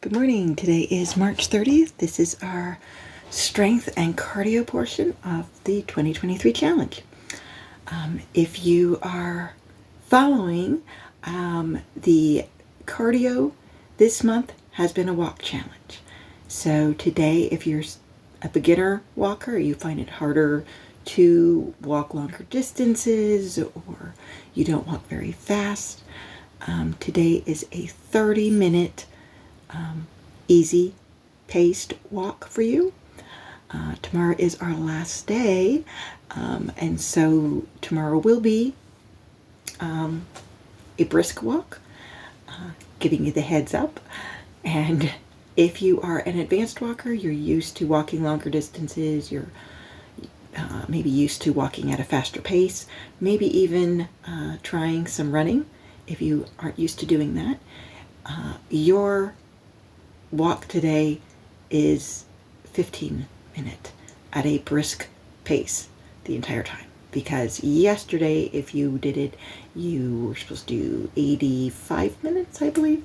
Good morning. Today is March 30th. This is our strength and cardio portion of the 2023 challenge. If you are following, the cardio this month has been a walk challenge. So today, if you're a beginner walker, you find it harder to walk longer distances or you don't walk very fast, today is a 30-minute easy paced walk for you. Tomorrow is our last day, and so tomorrow will be a brisk walk, giving you the heads up. And if you are an advanced walker, you're used to walking longer distances, you're maybe used to walking at a faster pace, maybe even trying some running if you aren't used to doing that. Your walk today is 15-minute at a brisk pace the entire time, because yesterday, if you did it, you were supposed to do 85 minutes, I believe,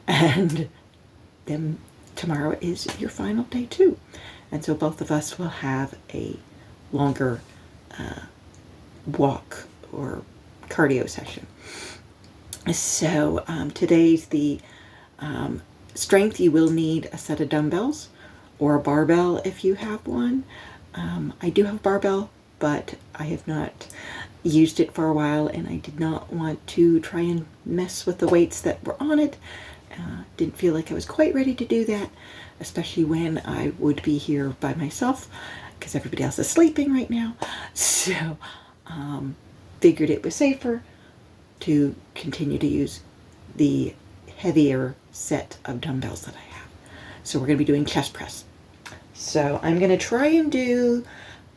and then tomorrow is your final day too, and so both of us will have a longer walk or cardio session. So today's the strength. You will need a set of dumbbells or a barbell if you have one. I do have a barbell, but I have not used it for a while, and I did not want to try and mess with the weights that were on it. Didn't feel like I was quite ready to do that, especially when I would be here by myself because everybody else is sleeping right now. So figured it was safer to continue to use the heavier set of dumbbells that I have. So we're going to be doing chest press. So I'm going to try and do,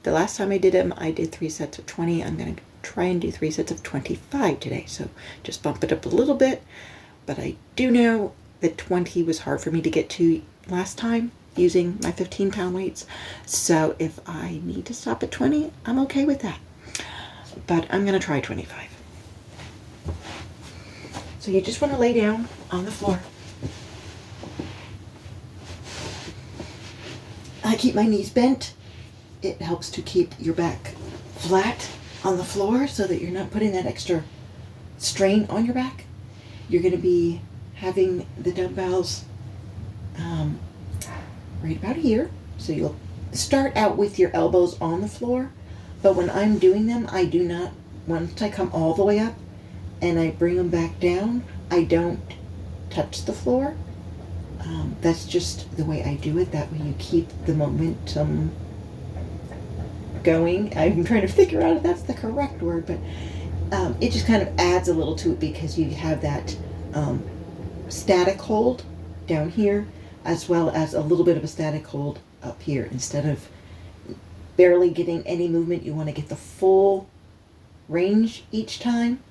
the last time I did them, I did 3 sets of 20. I'm going to try and do 3 sets of 25 today. So just bump it up a little bit. But I do know that 20 was hard for me to get to last time using my 15-pound weights. So if I need to stop at 20, I'm okay with that. But I'm going to try 25. So you just want to lay down on the floor. I keep my knees bent. It helps to keep your back flat on the floor so that you're not putting that extra strain on your back. You're going to be having the dumbbells right about here. So you'll start out with your elbows on the floor. But when I'm doing them, I do not, once I come all the way up and I bring them back down, I don't touch the floor. That's just the way I do it. That way you keep the momentum going. I'm trying to figure out if that's the correct word, but it just kind of adds a little to it because you have that static hold down here as well as a little bit of a static hold up here. Instead of barely getting any movement, you want to get the full range each time,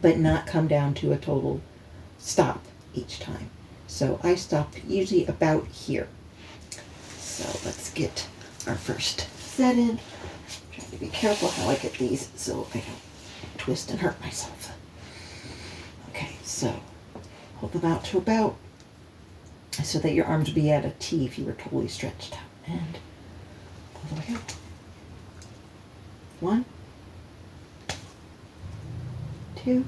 but not come down to a total stop each time. So I stop usually about here. So let's get our first set in. Trying to be careful how I get these so I don't twist and hurt myself. Okay, so hold them out to about so that your arms would be at a T if you were totally stretched out. And all the way up. 1, 2,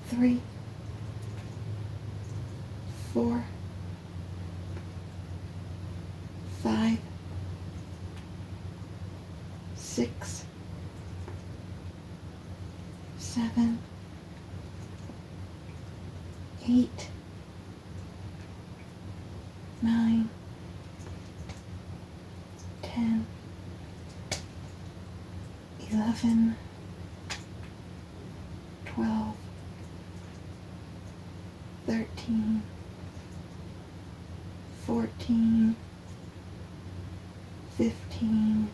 3, 4, 5, 6, 7, 8, 9, 10, 11, 12, 13, 14, 15,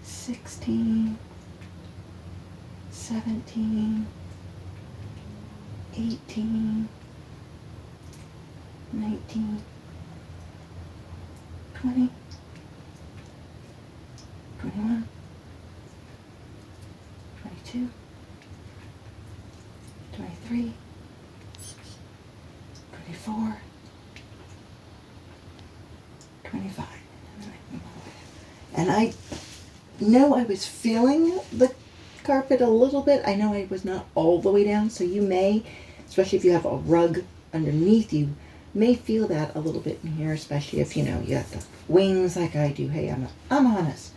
16, 17, 18, 19, 20, 21, 22, 23, 24, 25. And I know I was feeling the carpet a little bit. I know I was not all the way down, so you may, especially if you have a rug underneath you, may feel that a little bit in here, especially if, you know, you have the wings like I do. Hey, I'm honest.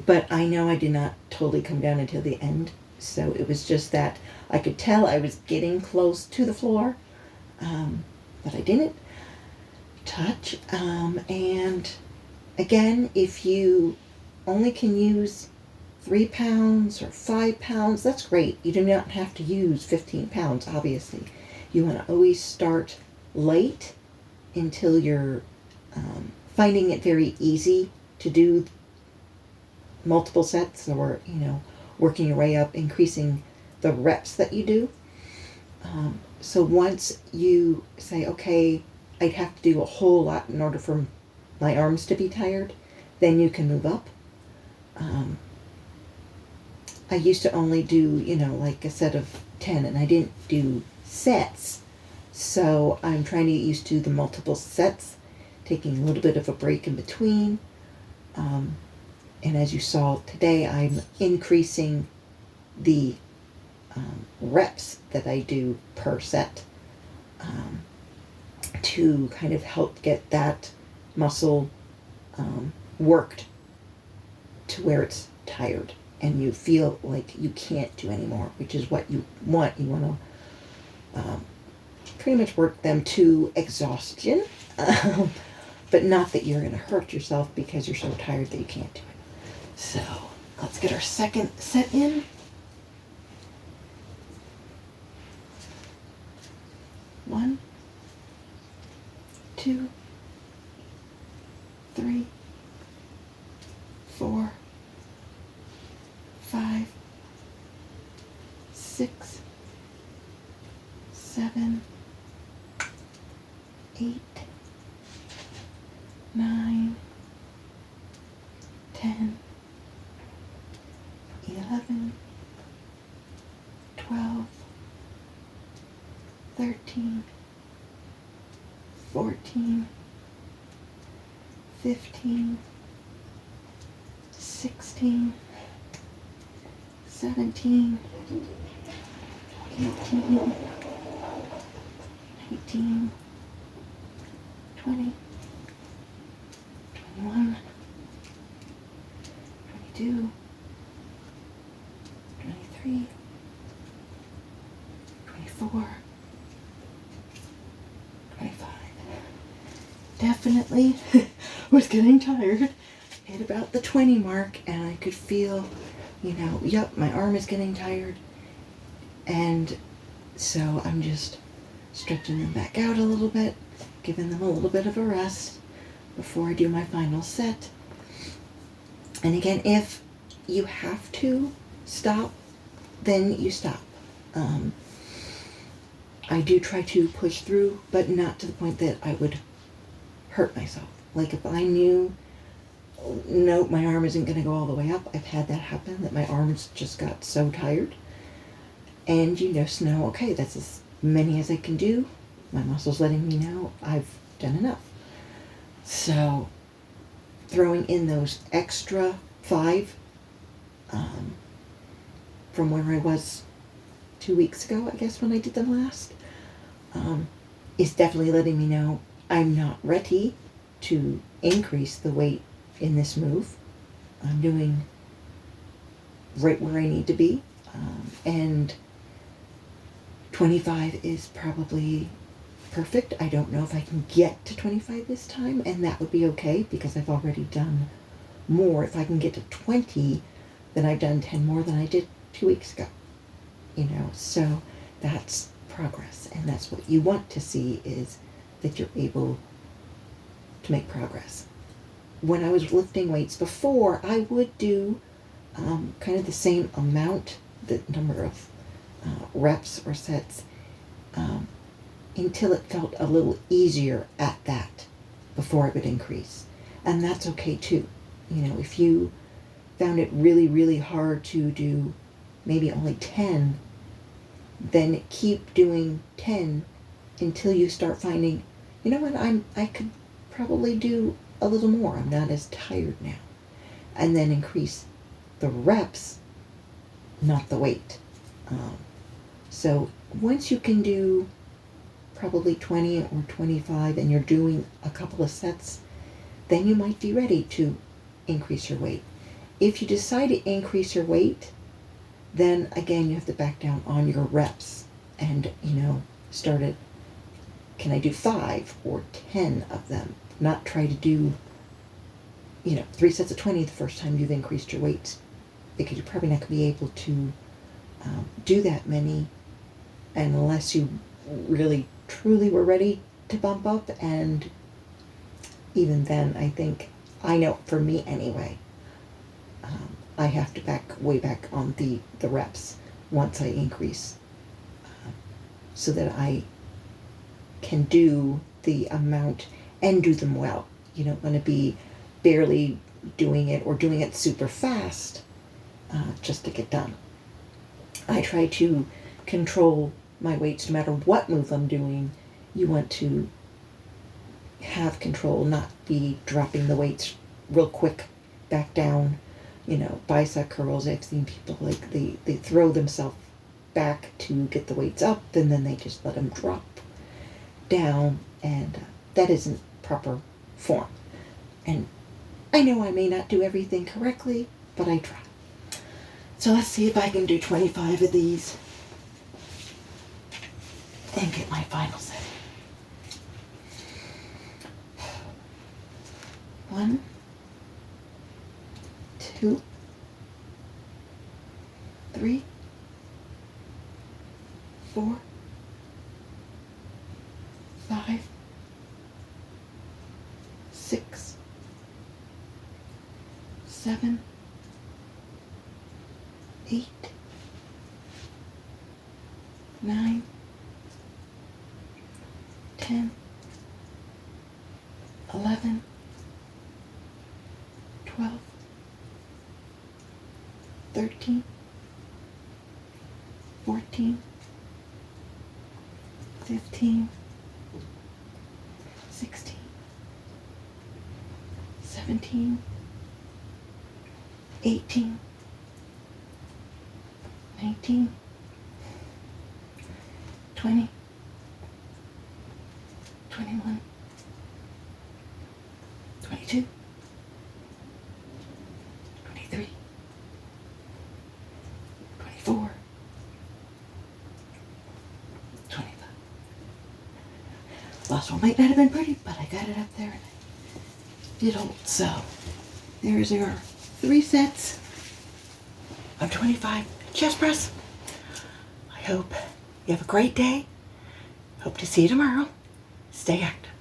But I know I did not totally come down until the end, so it was just that I could tell I was getting close to the floor, but I didn't touch. And again, if you only can use 3 pounds or 5 pounds, that's great. You do not have to use 15 pounds, obviously. You want to always start light until you're finding it very easy to do multiple sets, or, you know, working your way up, increasing the reps that you do. So once you say, okay, I'd have to do a whole lot in order for my arms to be tired, then you can move up. I used to only do, you know, like a set of 10, and I didn't do sets. So I'm trying to get used to the multiple sets, taking a little bit of a break in between. And as you saw today, I'm increasing the reps that I do per set to kind of help get that muscle worked to where it's tired and you feel like you can't do anymore, which is what you want. You want to pretty much work them to exhaustion, but not that you're going to hurt yourself because you're so tired that you can't do it. So let's get our second set in. 1, 2, 3, 4, 5, 6, 7, 8, 9, 10, 11, 12, 13, 14, 15, 16, 17, 18, 19, 20, 21, 22, 23, 24, 25. Definitely was getting tired at about the 20 mark, and I could feel, you know, yep, my arm is getting tired. And so I'm just stretching them back out a little bit, giving them a little bit of a rest before I do my final set. And again, if you have to stop, then you stop. I do try to push through, but not to the point that I would hurt myself. Like if I knew, no, my arm isn't going to go all the way up. I've had that happen, that my arms just got so tired. And you just know, okay, that's as many as I can do. My muscle's letting me know I've done enough. So throwing in those extra 5 from where I was 2 weeks ago, I guess, when I did them last, is definitely letting me know I'm not ready to increase the weight in this move. I'm doing right where I need to be, and 25 is probably perfect. I don't know if I can get to 25 this time, and that would be okay because I've already done more. If I can get to 20, then I've done 10 more than I did 2 weeks ago. You know, so that's progress, and that's what you want to see, is that you're able to make progress. When I was lifting weights before, I would do kind of the same amount, the number of reps or sets, until it felt a little easier at that before I would increase. And that's okay too. You know, if you found it really, really hard to do maybe only 10, Then keep doing 10 until you start finding, you know what, I could probably do a little more. I'm not as tired now. And then increase the reps, not the weight. So once you can do probably 20 or 25 and you're doing a couple of sets, then you might be ready to increase your weight. If you decide to increase your weight, then again you have to back down on your reps and, start at, can I do 5 or 10 of them? Not try to do, 3 sets of 20 the first time you've increased your weight, because you're probably not going to be able to do that many unless you really truly were ready to bump up. And even then, I know for me anyway, I have to way back on the reps once I increase, so that I can do the amount and do them well. You don't want to be barely doing it or doing it super fast just to get done. I try to control my weights no matter what move I'm doing. You want to have control, not be dropping the weights real quick back down. Bicep curls, I've seen people they throw themselves back to get the weights up, and then they just let them drop down, and that isn't proper form. And I know I may not do everything correctly, but I try. So let's see if I can do 25 of these and get my final set. 1, 2, 3, 4, 5, 6, 7, 8, 9, 10, 11, 12, 13, 14, 15, 16, 17, 18, 19, 20, 21, 22, 23, 24, 25. Last one might not have been pretty, but I got it up there and it did hold. So there's your 3 sets of 25 chest press. I hope you have a great day. Hope to see you tomorrow. Stay active.